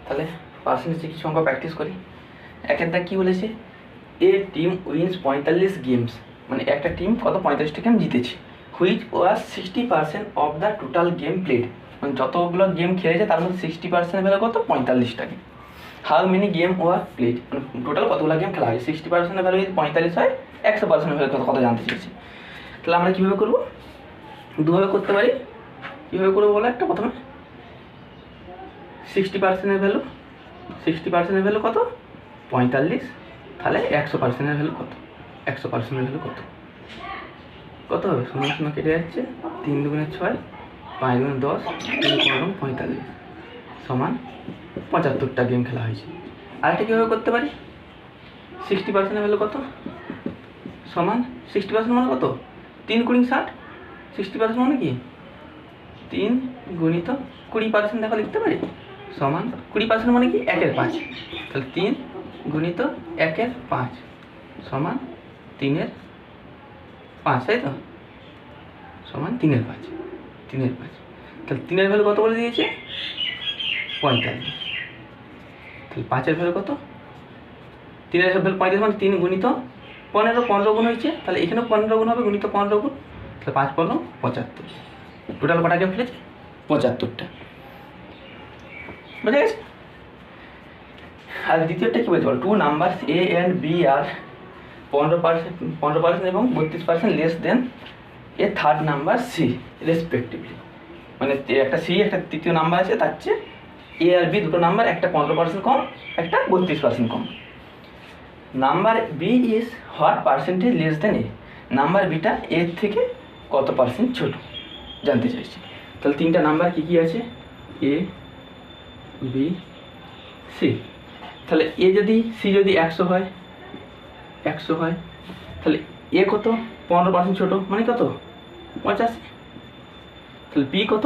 তাহলে পার্সেন্টেজে কিছু অঙ্ক প্র্যাকটিস করি। একের দাগ কী বলেছে, এ টিম উইন্স 45 গেমস, মানে একটা টিম কত 45টা গেম জিতেছে। Which was 60% of the total game played, মানে যতগুলো গেম খেলেছে তার মধ্যে 60% ভ্যালু কত 45টা game. How many game were played, মানে টোটাল কতগুলো গেম খেলা হয়। 60% ভ্যালু যদি 45 হয়, 100% ভ্যালু কত জানতে চেয়েছি। তাহলে আমরা কীভাবে করবো, দুভাবে করতে পারি। কীভাবে করবো বলো একটা, প্রথমে 60%-এর ভ্যালু, 60%-এর ভ্যালু কত 45, তাহলে 100%-এর ভ্যালু কত, 100%-এর ভ্যালু কত, কত হবে, 0 0 কেটে যাচ্ছে, 3 2 6, 5 2 10, 3 15 45 সমান 75টা গেম খেলা হয়েছে। আরেকটা কীভাবে করতে পারি, 60%-এর ভ্যালু কত সমান 60% মানে কত, 3 20 60, 60% মানে কি 3 গুণিত 20% দেখো লিখতে পারি সমান 20% মানে কি 1/5, তাহলে 3 গুণিত 1/5 সমান 3/5, তাই তো, সমান 3/5, 3/5। তাহলে 3-এর ভ্যালু কত বলে দিয়েছে 45, তাহলে 5-এর ভ্যালু কত, 3-এর ভ্যালু 45 মানে 3 গুণিত 15, 15 গুণ হয়েছে, তাহলে এখানেও 15 গুণ হবে, গুণিত 15 গুণ, তাহলে 5 15 75, টোটাল কটা গেম খেলেছে 75টা, বুঝে গেছে। আর দ্বিতীয়টা কী বলতে পারো, 2 নাম্বার এ অ্যান্ড বি আর 15% এবং 32% লেস দেন এ থার্ড নাম্বার সি রেসপেক্টিভলি, মানে একটা সি একটা তৃতীয় নাম্বার আছে, তার চেয়ে এ আর বি দুটো নাম্বার, একটা 15% কম, একটা 32% কম। Number B is what percentage less than A, number বিটা এর থেকে কত পার্সেন্ট ছোট জানতে চাইছি। তাহলে 3টা নাম্বার কী কী আছে, এ বি সি। তাহলে এ যদি সি যদি 100 হয়, 100 হয়, তাহলে এ কত 15% ছোটো মানে কত 85, তাহলে বি কত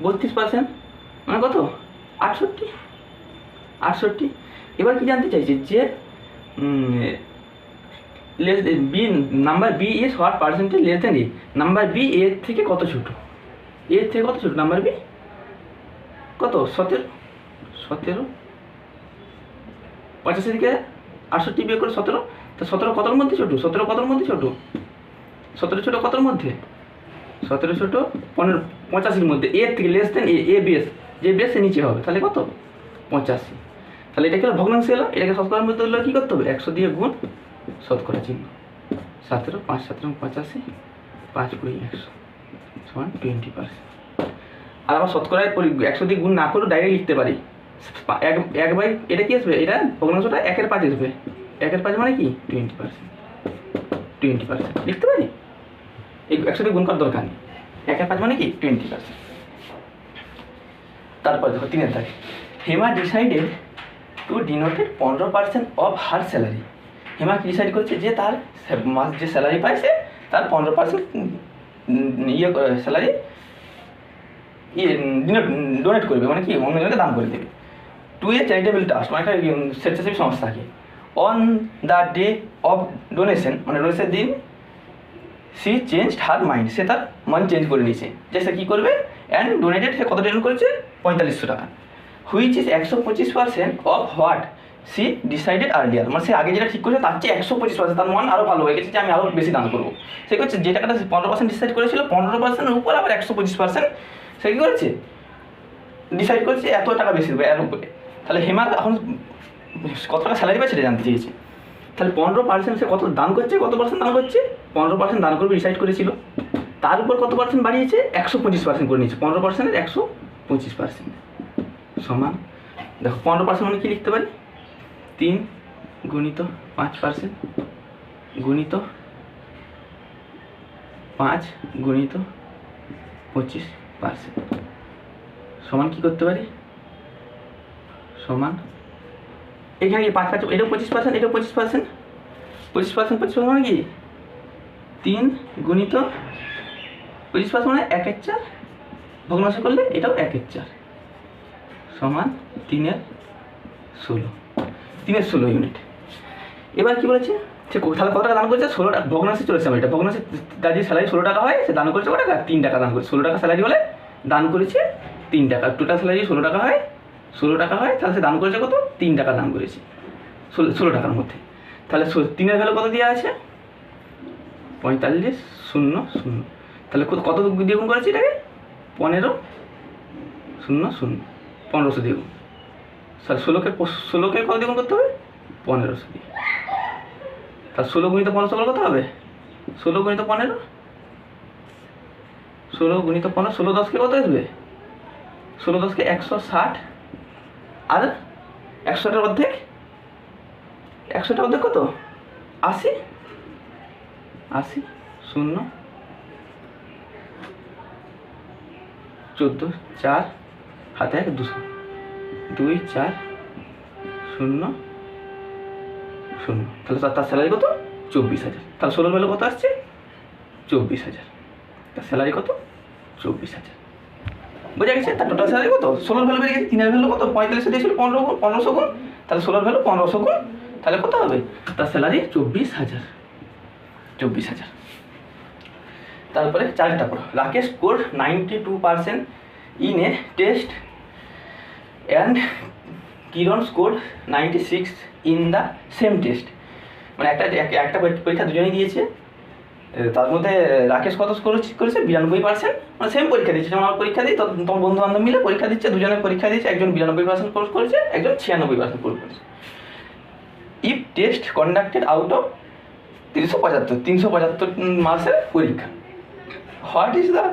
32% মানে কত 68, 68। এবার কি জানতে চাইছে যে less B, number B is what percentage less than A, number B এর থেকে কত ছোটো, এর থেকে কত ছোটো, নাম্বার বি কত 17, 17, 85 থেকে 68 বিয়োগ করে 17, তো 17 কতর মধ্যে ছোটো, 17 কতর মধ্যে ছোটো, 17 ছোটো কতর মধ্যে, 17 ছোটো 85-র মধ্যে, এর থেকে লেস দেন এ বেস, যে বেস সে নিচে হবে, তাহলে কত 85। তাহলে এটাকে ভগ্নাংশ এলো, এটাকে শতকরার মধ্যে হলে কী করতে হবে, 100 দিয়ে গুণ শতকরা চিহ্ন, 17 5 7 85, 5 20 100 সমান 20%। আর আবার শতকরায় 100 দিয়ে গুণ না করেও ডাইরেক্ট লিখতে পারি, 1/, এটা কি আসবে, এটা ভগ্নাংশটা 1/5 আসবে, 1/5 মানে কি 20%, 20% লিখতে পারি, এই 100 দিয়ে গুণ করার দরকার নেই, 1/5 মানে কি 20%। তারপর দেখো 3-এর দাগে, Hema decided to denoted 15% of her salary. Hema কি ডিসাইড করেছে যে তার মাস যে স্যালারি পাইছে তার 15% স্যালারি ডোনেট করবে, মানে কি অন্যজনকে দান করে দেবে। টু এ চ্যারিটেবল ট্রাস্ট, মানে একটা স্বেচ্ছাসেবী সংস্থাকে। On the day of donation, মানে ডোনেশনের দিন সি চেঞ্জ হার মাইন্ড, সে তার মন চেঞ্জ করে নিয়েছে, যে সে কী করবে, অ্যান্ড ডোনেটেড, সে কত ডোনেট করেছে 4500 টাকা। Which is 125% of what she decided earlier, মানে সে আগে যেটা ঠিক করেছে তার চেয়ে 125%, তার মন আরও ভালো হয়ে গেছে যে আমি আরও বেশি দান করবো। সে করছে যে টাকাটা 15% ডিসাইড করেছিল, 15%-এর উপর আবার 125% সে কী করেছে ডিসাইড করেছে এত টাকা বেশি দেবে এর উপরে। তাহলে হেমার এখন কত টাকা স্যালারি পায় সেটা জানতে চেয়েছে। তাহলে 15% সে কত দান করছে, কত পার্সেন্ট দান করছে, 15% দান করবে ডিসাইড করেছিল, তার উপর কত পার্সেন্ট বাড়িয়েছে 125% করে নিয়েছে, 15%-এর 125% সমান, দেখো 15% মানে কি লিখতে পারি, 3 গুণিত 5% গুণিত 5 গুণিত 25% সমান কী করতে পারি, সমান এখানে কি 5 এটাও 25%, এটাও 25%, 25% মানে কি 3 গুণিত 25% মানে 1/4, ভগ্নাংশ করলে এটাও 1/4 সমান 3/16, 3/16 ইউনিট। এবার কি বলেছে, সে তাহলে কত টাকা দান করেছে, 16 টাকা, ভগ্নাংশে চলেছে আমার, এটা ভগ্নাংশে তার যে স্যালারি 16 টাকা হয়, সে দান করেছে কত টাকা 3 টাকা দান করেছে, 16 টাকা স্যালারি হলে দান করেছে 3 টাকা, টোটাল স্যালারি 16 টাকা হয়, 16 টাকা হয়, তাহলে সে দান করেছে কত? 3 টাকা দান করেছে 16 টাকার মধ্যে। তাহলে 3-এর ভ্যালু কত দেওয়া আছে? 45, 0, 0। তাহলে কত দিয়ে গুণ করেছি এটাকে? 15, 0, 0, 1500 দিয়ে গুণ। তাহলে 16কে কত দিয়ে গুণ করতে হবে? 1500 দিয়ে। তাহলে 16 গুণিত 1500 কত হবে? 16 গুণিত 15, 16 গুণিত 15, 16 10কে কত আসবে? 16 10কে 160, আর 100টার অর্ধেক, 100টার অর্ধেক কত? 80, 80, 0, 14, 4, হাতে 1, 200, 2, 4, 0, 0। তাহলে তার স্যালারি কত? 24,000। তাহলে 16 ভ্যালু কত আসছে? 24,000। তার স্যালারি কত? 24,000। বোঝা গেছে? তার টোটাল স্যালারি কত? 16 ভ্যালু বেরিয়ে গেছে। 3-এর ভ্যালু কত? 45 দিয়েছিল, 1500 গুণ। তাহলে 16 ভ্যালু 1500 গুণ, তাহলে কত হবে? তার স্যালারি 24,000। 24,000। তারপরে 4টা পড়ো। Rakesh score 92% in a test and Kiran score 96 in the same test. মানে একটা পরীক্ষা দুজনেই দিয়েছে, তার মধ্যে রাকেশ কত স্কোর করেছে? 92%। মানে সেম পরীক্ষা দিচ্ছে, যেমন আমার পরীক্ষা দিই, তোমার বন্ধু বান্ধব মিলে পরীক্ষা দিচ্ছে, দুজনে পরীক্ষা দিচ্ছে, একজন 92% কোর্স করেছে, একজন 96% কোর্স করেছে। If test conducted out of 375 মার্কসের পরীক্ষা, what is the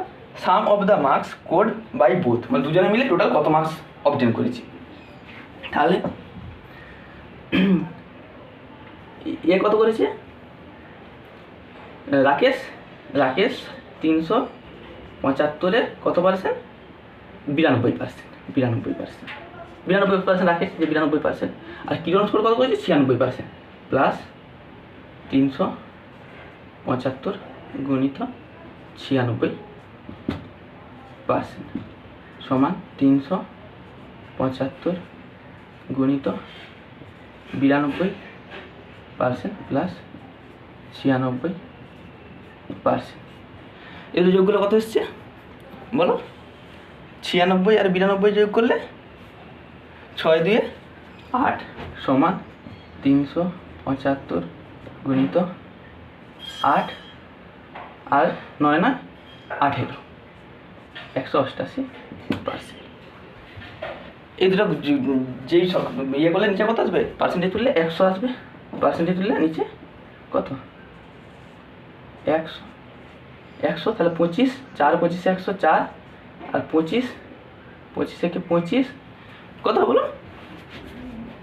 sum of the marks scored by both? মানে দুজনে মিলে টোটাল কত মার্কস অবটেন করেছি। তাহলে কত করেছে? রাকেশ 375-এর কত পার্সেন্ট? 92%। 92% রাকেশ, যে 92%। আর কিরণ স্কোর কত করেছে? 96%। প্লাস 375 গুণিত 96% সমান 375 গুণিত 92% প্লাস 96%। এই যোগগুলো কত এসছে বলো? 96 আর 92 যোগ করলে 6 2 8 সমান 375 গুণিত 8 আর 9 না 18, 188%। এই দুটো যেই সব ইয়ে করলে নিচে কত আসবে? পার্সেন্টেজ তুললে 100 আসবে। পার্সেন্টেজ তুললে নিচে কত? 100। তাহলে 25, 4 25 104, আর 25 থেকে 25 কত বলো?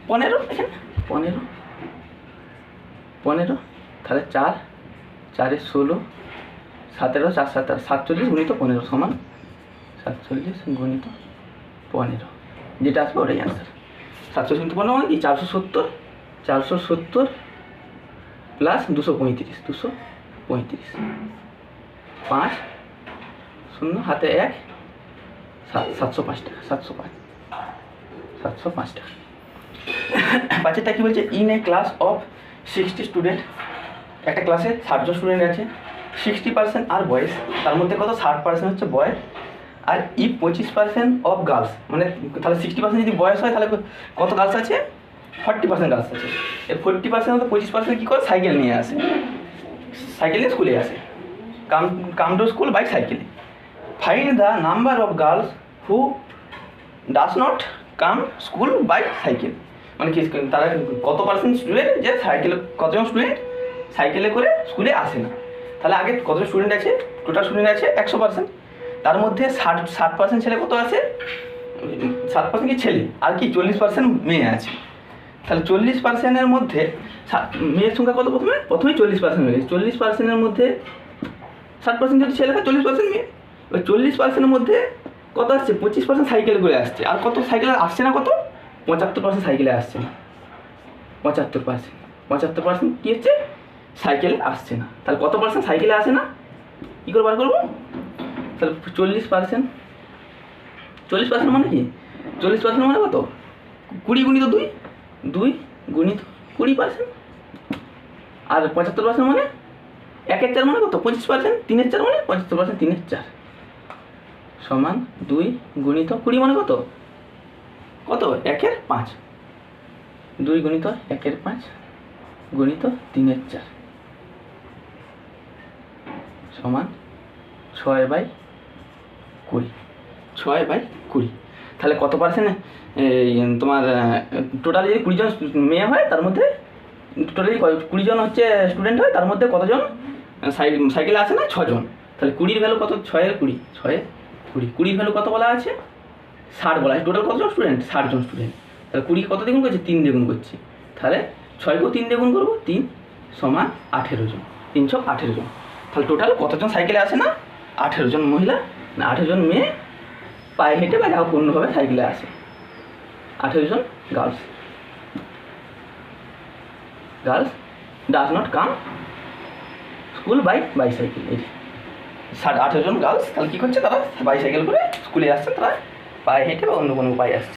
15। এখানে 15। তাহলে 4 4 16, 17 4 17, 47 গুণিত 15 সমান 47 গুণিত 15, যেটা আসবে ওটাই অ্যান্সার। 700 গুণিত 15 মানে কি? 470 প্লাস 235, 5 0 হাতে 1, 705 টাকা। 705 টাকা। 5টা কি বলছে? In a class of 60 student, একটা ক্লাসে 60 জন স্টুডেন্ট আছে, 60% আর বয়েজ, তার মধ্যে কত? 60% হচ্ছে বয়েজ, আর 25% অফ গার্লস। মানে তাহলে 60% যদি বয়েজ হয় তাহলে কত গার্লস আছে? 40% গার্লস আছে। এই 40% মধ্যে 25% কী করে? সাইকেল নিয়ে আসে, সাইকেল নিয়ে স্কুলে আসে, come to school by cycle. Find the number of girls who does not come school by cycle. মানে কি তারা কত পার্সেন্ট স্টুডেন্ট যে সাইকেলে, কতজন স্টুডেন্ট সাইকেলে করে স্কুলে আসে না। তাহলে আগে কতজন স্টুডেন্ট আছে? টোটাল স্টুডেন্ট আছে 100%, তার মধ্যে 60% ছেলে কত আছে? 7% কি ছেলে, আর কি 40% মেয়ে আছে। তাহলে 40%-এর মধ্যে মেয়ের সংখ্যা কত? প্রথমেই 40% মেয়ে। 40%-এর মধ্যে 60% যদি ছেলে হয়, 40% মেয়ে। এবার 40%-এর মধ্যে কত আসছে? 25% সাইকেল করে আসছে। আর কত সাইকেলে আসছে না? কত? 75% সাইকেলে আসছে না। 75% কী হচ্ছে? সাইকেলে আসছে না। তাহলে কত পার্সেন্ট সাইকেলে আসে না? কী করে বার করবো? তাহলে 40% মানে কি? 40% মানে কত? 20 গুণিত 2, 2 গুণিত 20%। আর 75% মানে 1-এর 4 মানে কত? 25%। 3-এর 4 মানে 75%, 3-এর 4 সমান 2 গুণিত 20 মানে কত? কত 1/5, 2 গুণিত 1/5 গুণিত 3/4 সমান 6/20, 6/20। তাহলে কত পার্সেন্ট তোমার টোটালি যদি 20 জন মেয়ে হয় তার মধ্যে টোটালি 20 জন হচ্ছে স্টুডেন্ট হয়, তার মধ্যে কতজন সাইকেলে আসে না? 6 জন। তাহলে 20-এর ভ্যালু কত? 6/20, 20 ভ্যালু কত বলা আছে? 60 বলা আছে। টোটাল কতজন স্টুডেন্ট? 60 জন স্টুডেন্ট। তাহলে 20 কত দিয়ে গুণ করছি? 3 দিয়ে গুণ করছি। তাহলে 6কেও 3 দিয়ে গুণ করবো, 3 সমান 18 জন, 318 জন। তাহলে টোটাল কতজন সাইকেলে আসে না? 18 জন মহিলা না 18 জন মেয়ে পায়ে হেঁটে বা যা হোক অন্যভাবে সাইকেলে আসে। 18 জন girls does not come school by bicycle. এই যে 18 জন গার্লস তাহলে কী করছে? তারা বাইসাইকেল করে স্কুলে আসছে, তারা পায়ে হেঁটে বা অন্য কোনো উপায়ে আসছে।